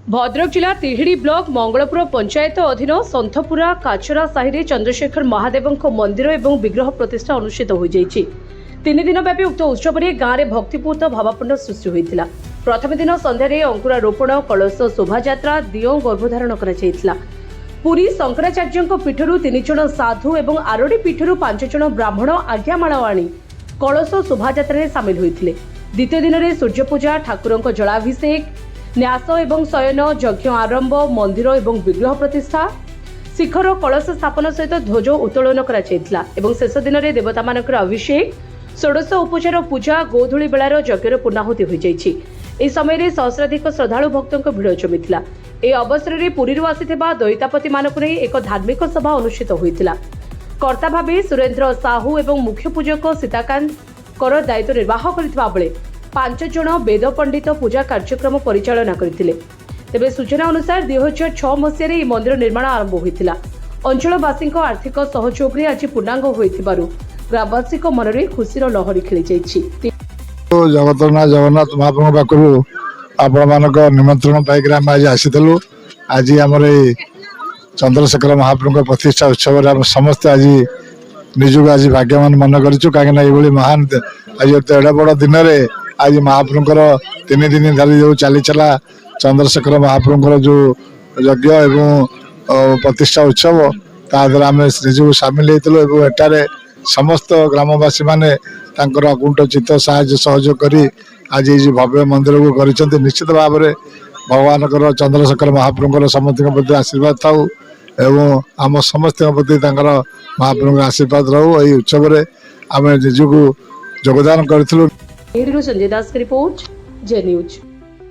भद्रक जिला तिहिड़ी ब्लॉक मंगलपुर पंचायत अधीन सन्थपुरा काचरा साहि चंद्रशेखर महादेव मंदिर और विग्रह प्रतिष्ठा अनुष्ठित हो जाइछि। 3 दिन व्यापी उक्त उत्सव में गाँव में भक्तिपूर्ण भावापूर्ण सृष्टि होता। प्रथम दिन संध्यारे अंकुरारोपण कलश शोभायात्रा दिओ गर्भधारण कर पुरी शंकराचार्य पीठर 3 जन साधु और आरोड़ी पीठर 5 जन ब्राह्मण आज्ञामाल आनी कलश शोभायात्रा सामिल होते। द्वितीय दिन में सूर्यपूजा ठाकुर जलाभिषेक न्यास एवं शयन यज्ञ आरंभ मंदिर एवं विग्रह प्रतिष्ठा शिखर कलश स्थापन सहित ध्वज उत्तोलन कर शेष दिन में देवता मान अभिषेक षोडश उपचार पूजा गोधूली बेलार यज्ञर पूर्णाहुति हो जाइछि। इस समय सहस्राधिक श्रद्धालु भक्तों भिड़ जमीला। ए अवसर में पुरी आसिथिबा दैतापति मानक नहीं एक धार्मिक सभा अनुष्ठित होइतिला। कर्ता भावे सुरेन्द्र साहू एवं मुख्य पूजक सीताकांत कर दायित्व निर्वाह करथिबा बेले 5 जन वेद पंडित पूजा कार्यक्रम परिचालना करथिले। तेबे सूचना अनुसार 2006 मसीह मंदिर निर्माण आरंभ होइतिला। अंचलवासी आर्थिक सहयोग रे आज पूर्णांग होइतिबारु ग्रामवासी मन में खुशी लहरी खेली जाइछि। जगतनाथ जगन्नाथ महाप्रभु पाखु आपण मानक निमंत्रण पाइक आज आसीलु। आज आमर चंद्रशेखर महाप्रभु प्रतिष्ठा उत्सव समस्त आज निजक आज भाग्यवान मन करूँ कहीं महान आज एडे बड़ दिन में आज महाप्रभुर 3 दिन धरी जो चली चला चंद्रशेखर महाप्रभुर जो यज्ञ एवं प्रतिष्ठा उत्सव ता द्वारा आम निजक सामिल होती एटारे समस्त ग्रामवासी माने अकुंठ चित्त साहाय्य सहयोग करी आज ये भव्य मंदिर को कर निश्चित भाव में भगवान चंद्रशेखर महाप्रभुर समस्त प्रति आशीर्वाद थाऊ एवं आम समस्त प्रति महाप्रभु आशीर्वाद रहू। यही उत्सव में आम निजक योगदान करूँ। संजय दास की रिपोर्ट जे न्यूज।